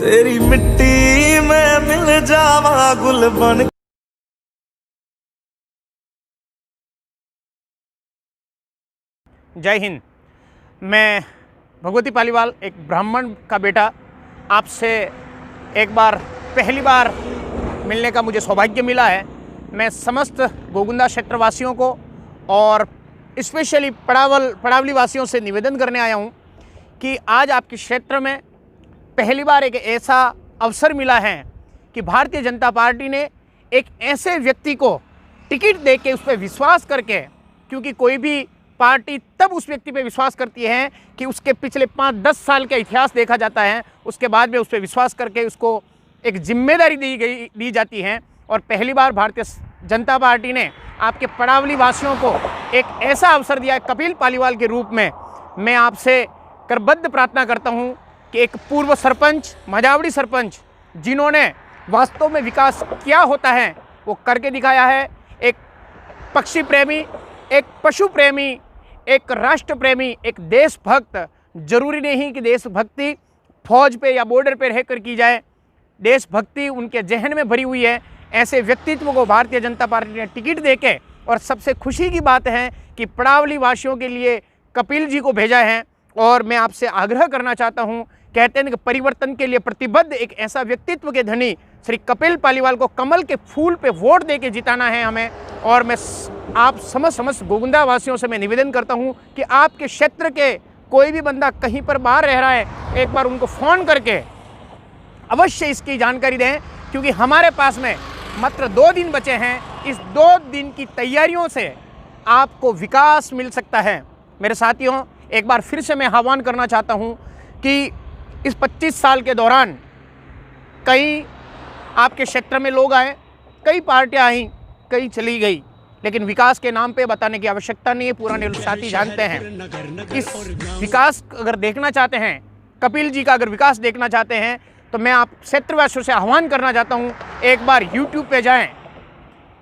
तेरी मिट्टी में मिल जावा गुल बन। जय हिंद। मैं भगवती पालीवाल, एक ब्राह्मण का बेटा, आपसे एक बार पहली बार मिलने का मुझे सौभाग्य मिला है। मैं समस्त गोगुंदा क्षेत्रवासियों को और स्पेशली पड़ावली वासियों से निवेदन करने आया हूं कि आज आपके क्षेत्र में पहली बार एक ऐसा अवसर मिला है कि भारतीय जनता पार्टी ने एक ऐसे व्यक्ति को टिकट देके उस पर विश्वास करके, क्योंकि कोई भी पार्टी तब उस व्यक्ति पे विश्वास करती है कि उसके पिछले 5-10 साल का इतिहास देखा जाता है, उसके बाद में उस पर विश्वास करके उसको एक जिम्मेदारी दी जाती है। और पहली बार भारतीय जनता पार्टी ने आपके पड़ावली वासियों को एक ऐसा अवसर दिया है। कपिल पालीवाल के रूप में मैं आपसे करबद्ध प्रार्थना करता हूं कि एक पूर्व सरपंच, मजावड़ी सरपंच, जिन्होंने वास्तव में विकास क्या होता है वो करके दिखाया है, एक पक्षी प्रेमी, एक पशु प्रेमी, एक राष्ट्र प्रेमी, एक देशभक्त। जरूरी नहीं कि देशभक्ति फौज पे या बॉर्डर पे रहकर की जाए, देशभक्ति उनके जहन में भरी हुई है। ऐसे व्यक्तित्व को भारतीय जनता पार्टी ने टिकट देके, और सबसे खुशी की बात है कि पड़ावली वासियों के लिए कपिल जी को भेजा है। और मैं आपसे आग्रह करना चाहता हूं, कहते हैं कि परिवर्तन के लिए प्रतिबद्ध एक ऐसा व्यक्तित्व के धनी श्री कपिल पालीवाल को कमल के फूल पे वोट देके जिताना है हमें। और मैं आप समस्त गोगुंदा वासियों से मैं निवेदन करता हूं कि आपके क्षेत्र के कोई भी बंदा कहीं पर बाहर रह रहा है, एक बार उनको फ़ोन करके अवश्य इसकी जानकारी दें, क्योंकि हमारे पास में मात्र 2 दिन बचे हैं। इस 2 दिन की तैयारियों से आपको विकास मिल सकता है। मेरे साथियों, एक बार फिर से मैं आह्वान करना चाहता हूं कि इस 25 साल के दौरान कई आपके क्षेत्र में लोग आए, कई पार्टियां आई, कई चली गई, लेकिन विकास के नाम पे बताने की आवश्यकता नहीं है। पुराने साथी जानते हैं इस विकास अगर देखना चाहते हैं, कपिल जी का अगर विकास देखना चाहते हैं, तो मैं आप क्षेत्रवासियों से आह्वान करना चाहता हूं, एक बार YouTube पे जाएं।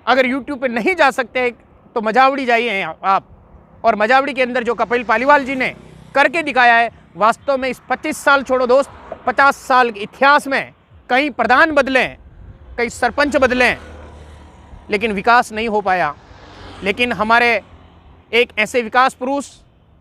अगर YouTube पे नहीं जा सकते तो मजावड़ी जाइए आप, और मजावड़ी के अंदर जो कपिल पालीवाल जी ने करके दिखाया है, वास्तव में इस 25 साल छोड़ो दोस्त, 50 साल के इतिहास में कई प्रधान बदले, कई सरपंच बदले, लेकिन विकास नहीं हो पाया। लेकिन हमारे एक ऐसे विकास पुरुष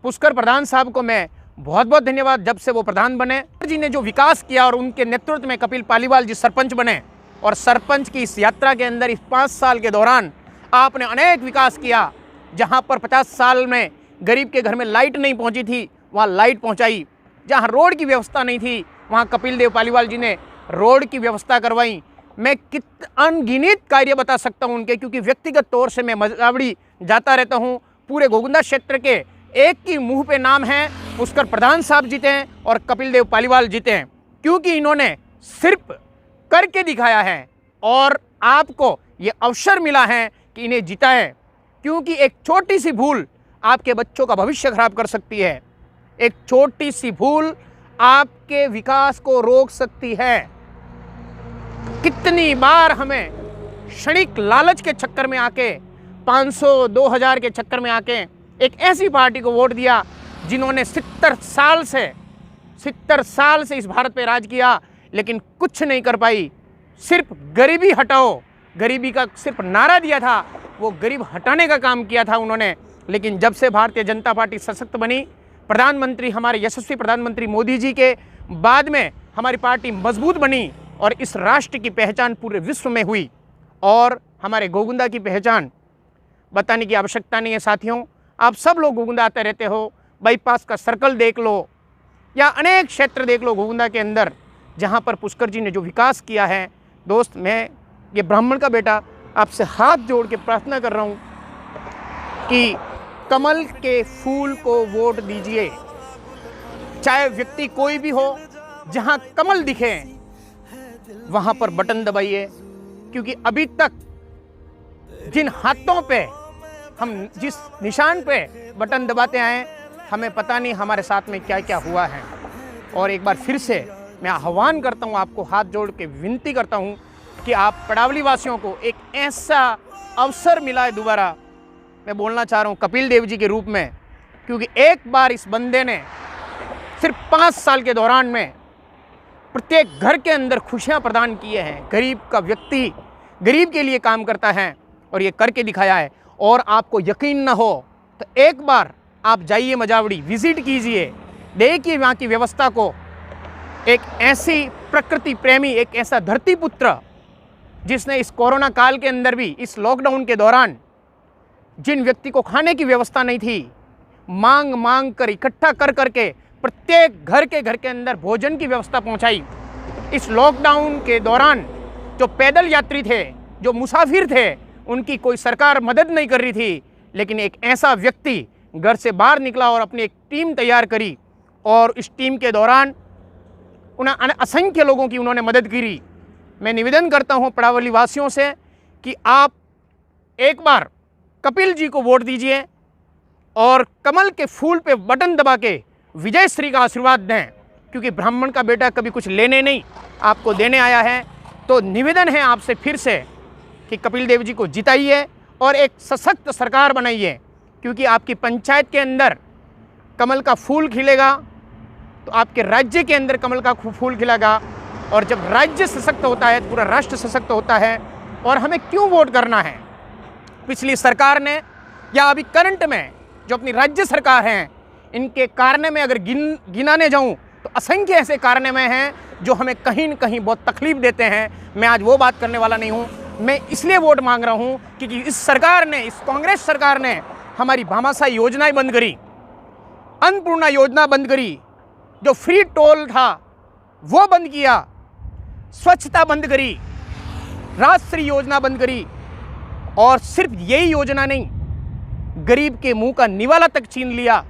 पुष्कर प्रधान साहब को मैं बहुत बहुत धन्यवाद, जब से वो प्रधान बने जी ने जो विकास किया, और उनके नेतृत्व में कपिल पालीवाल जी सरपंच बने। और सरपंच की इस यात्रा के अंदर इस 5 साल के दौरान आपने अनेक विकास किया। जहाँ पर 50 साल में गरीब के घर में लाइट नहीं पहुँची थी, वहाँ लाइट पहुँचाई। जहाँ रोड की व्यवस्था नहीं थी, वहाँ कपिल देव पालीवाल जी ने रोड की व्यवस्था करवाई। मैं अनगिनत कार्य बता सकता हूं उनके, क्योंकि व्यक्तिगत तौर से मैं मजावड़ी जाता रहता हूं। पूरे गोगुंदा क्षेत्र के एक ही मुंह पे नाम है, पुष्कर प्रधान साहब जीते हैं और कपिल देव पालीवाल जीते हैं, क्योंकि इन्होंने सिर्फ करके दिखाया है। और आपको ये अवसर मिला है कि इन्हें जिताएं, क्योंकि एक छोटी सी भूल आपके बच्चों का भविष्य खराब कर सकती है। एक छोटी सी भूल आपके विकास को रोक सकती है। कितनी बार हमें क्षणिक लालच के चक्कर में आके, 500-2000 के चक्कर में आके एक ऐसी पार्टी को वोट दिया जिन्होंने 70 साल से इस भारत पे राज किया, लेकिन कुछ नहीं कर पाई। सिर्फ गरीबी हटाओ, गरीबी का सिर्फ नारा दिया था, वो गरीब हटाने का काम किया था उन्होंने। लेकिन जब से भारतीय जनता पार्टी सशक्त बनी, प्रधानमंत्री हमारे यशस्वी प्रधानमंत्री मोदी जी के बाद में हमारी पार्टी मजबूत बनी, और इस राष्ट्र की पहचान पूरे विश्व में हुई। और हमारे गोगुंदा की पहचान बताने की आवश्यकता नहीं है साथियों। आप सब लोग गोगुंदा आते रहते हो, बाईपास का सर्कल देख लो या अनेक क्षेत्र देख लो गोगुंदा के अंदर, जहाँ पर पुष्कर जी ने जो विकास किया है। दोस्त, मैं ये ब्राह्मण का बेटा आपसे हाथ जोड़ के प्रार्थना कर रहा हूँ कि कमल के फूल को वोट दीजिए, चाहे व्यक्ति कोई भी हो। जहाँ कमल दिखे वहाँ पर बटन दबाइए, क्योंकि अभी तक जिन हाथों पे हम जिस निशान पे बटन दबाते आए, हमें पता नहीं हमारे साथ में क्या क्या हुआ है। और एक बार फिर से मैं आह्वान करता हूँ, आपको हाथ जोड़ के विनती करता हूँ कि आप पड़ावली वासियों को एक ऐसा अवसर मिला है दोबारा। मैं बोलना चाह रहा हूँ कपिल देव जी के रूप में, क्योंकि एक बार इस बंदे ने सिर्फ 5 साल के दौरान में प्रत्येक घर के अंदर खुशियां प्रदान किए हैं। गरीब का व्यक्ति गरीब के लिए काम करता है और ये करके दिखाया है। और आपको यकीन ना हो तो एक बार आप जाइए मजावड़ी, विजिट कीजिए, देखिए वहाँ की व्यवस्था को। एक ऐसी प्रकृति प्रेमी, एक ऐसा धरती पुत्र जिसने इस कोरोना काल के अंदर भी, इस लॉकडाउन के दौरान, जिन व्यक्ति को खाने की व्यवस्था नहीं थी, मांग मांग कर इकट्ठा कर करके प्रत्येक घर के अंदर भोजन की व्यवस्था पहुंचाई। इस लॉकडाउन के दौरान जो पैदल यात्री थे, जो मुसाफिर थे, उनकी कोई सरकार मदद नहीं कर रही थी, लेकिन एक ऐसा व्यक्ति घर से बाहर निकला और अपनी एक टीम तैयार करी और इस टीम के दौरान उन्हें असंख्य लोगों की उन्होंने मदद करी। मैं निवेदन करता हूं पड़ावली वासियों से कि आप एक बार कपिल जी को वोट दीजिए और कमल के फूल पे बटन दबा के विजय श्री का आशीर्वाद दें, क्योंकि ब्राह्मण का बेटा कभी कुछ लेने नहीं, आपको देने आया है। तो निवेदन है आपसे फिर से कि कपिल देव जी को जिताइए और एक सशक्त सरकार बनाइए, क्योंकि आपकी पंचायत के अंदर कमल का फूल खिलेगा तो आपके राज्य के अंदर कमल का फूल खिलेगा। और जब राज्य सशक्त होता है तो पूरा राष्ट्र सशक्त होता है। और हमें क्यों वोट करना है? पिछली सरकार ने या अभी करंट में जो अपनी राज्य सरकार हैं, इनके कारणे में अगर गिनाने जाऊं तो असंख्य ऐसे कारणे में हैं जो हमें कहीं न कहीं बहुत तकलीफ देते हैं। मैं आज वो बात करने वाला नहीं हूं। मैं इसलिए वोट मांग रहा हूं क्योंकि इस सरकार ने, इस कांग्रेस सरकार ने हमारी भामाशाह योजनाएं बंद करी, अन्नपूर्णा योजना बंद करी, जो फ्री टोल था वो बंद किया, स्वच्छता बंद करी, राजश्री योजना बंद करी। और सिर्फ यही योजना नहीं, गरीब के मुंह का निवाला तक छीन लिया।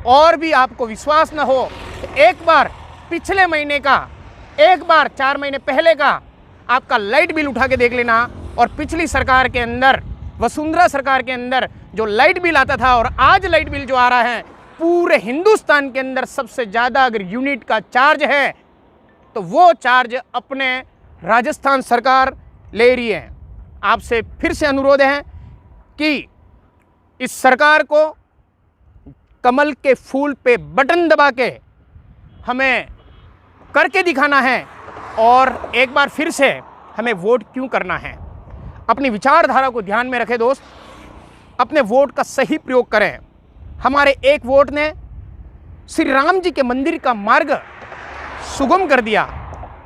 और भी आपको विश्वास न हो तो एक बार पिछले महीने का, एक बार 4 महीने पहले का आपका लाइट बिल उठा के देख लेना। और पिछली सरकार के अंदर, वसुंधरा सरकार के अंदर जो लाइट बिल आता था और आज लाइट बिल जो आ रहा है, पूरे हिंदुस्तान के अंदर सबसे ज़्यादा अगर यूनिट का चार्ज है तो वो चार्ज अपने राजस्थान सरकार ले रही है। आपसे फिर से अनुरोध है कि इस सरकार को कमल के फूल पे बटन दबा के हमें करके दिखाना है। और एक बार फिर से हमें वोट क्यों करना है, अपनी विचारधारा को ध्यान में रखें दोस्त, अपने वोट का सही प्रयोग करें। हमारे एक वोट ने श्री राम जी के मंदिर का मार्ग सुगम कर दिया।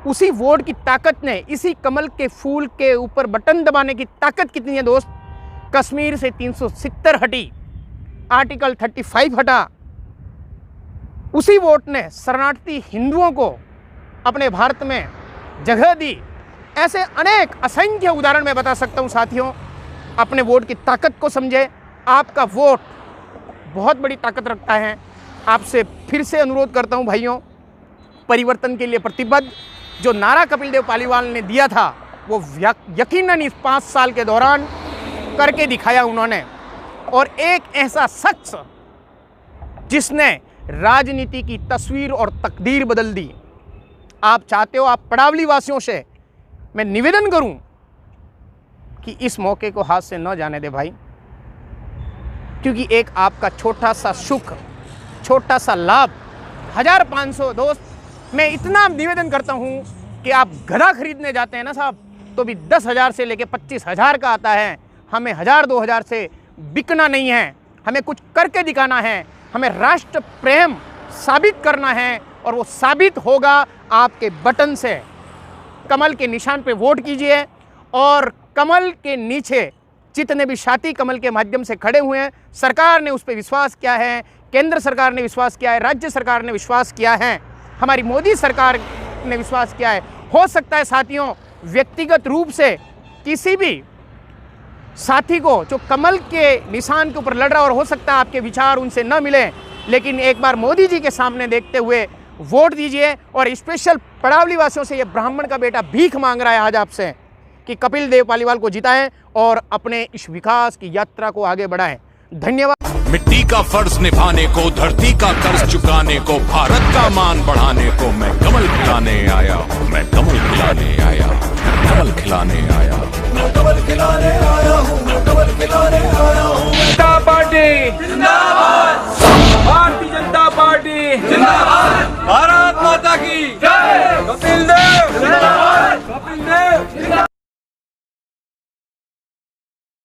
उसी वोट की ताकत ने, इसी कमल के फूल के ऊपर बटन दबाने की ताकत कितनी है दोस्त? कश्मीर से 370 हटी, आर्टिकल 35 हटा। उसी वोट ने शरणार्थी हिंदुओं को अपने भारत में जगह दी। ऐसे अनेक असंख्य उदाहरण मैं बता सकता हूं साथियों। अपने वोट की ताकत को समझे। आपका वोट बहुत बड़ी ताकत रखता है। आपसे फिर से अनुरोध करता हूं भाइयों, परिवर्तन के लिए प्रतिबद्ध जो नारा कपिल देव पालीवाल ने दिया था वो यकीनन इस 5 साल के दौरान करके दिखाया उन्होंने। और एक ऐसा शख्स जिसने राजनीति की तस्वीर और तकदीर बदल दी। आप चाहते हो, आप पड़ावली वासियों से मैं निवेदन करूं कि इस मौके को हाथ से न जाने दे भाई, क्योंकि एक आपका छोटा सा सुख, छोटा सा लाभ, 1500 दोस्त, मैं इतना निवेदन करता हूं कि आप गधा खरीदने जाते हैं ना साहब, तो भी 10,000 से लेके 25,000 का आता है। हमें 1,000-2,000 से बिकना नहीं है, हमें कुछ करके दिखाना है, हमें राष्ट्र प्रेम साबित करना है। और वो साबित होगा आपके बटन से। कमल के निशान पे वोट कीजिए और कमल के नीचे जितने भी साथी कमल के माध्यम से खड़े हुए हैं, सरकार ने उस पर विश्वास किया है, केंद्र सरकार ने विश्वास किया है, राज्य सरकार ने विश्वास किया है, हमारी मोदी सरकार ने विश्वास किया है। हो सकता है साथियों व्यक्तिगत रूप से किसी भी साथी को जो कमल के निशान के ऊपर लड़ रहा, और हो सकता है आपके विचार उनसे न मिले, लेकिन एक बार मोदी जी के सामने देखते हुए वोट दीजिए। और स्पेशल पड़ावली वासियों से ये ब्राह्मण का बेटा भीख मांग रहा है आज आपसे कि कपिल देव पालीवाल को जिताएं और अपने इस विकास की यात्रा को आगे बढ़ाएं। धन्यवाद। मिट्टी का फर्ज निभाने को, धरती का कर्ज चुकाने को, भारत का मान बढ़ाने को मैं कमल खिलाने आया हूँ, मैं कमल खिलाने आया, कमल खिलाने आया, मैं कमल खिलाने आया हूँ, मैं कमल खिलाने आया हूँ। जनता पार्टी जिंदाबाद, भारतीय जनता पार्टी जिंदाबाद, भारत माता की जय। जिंदाबाद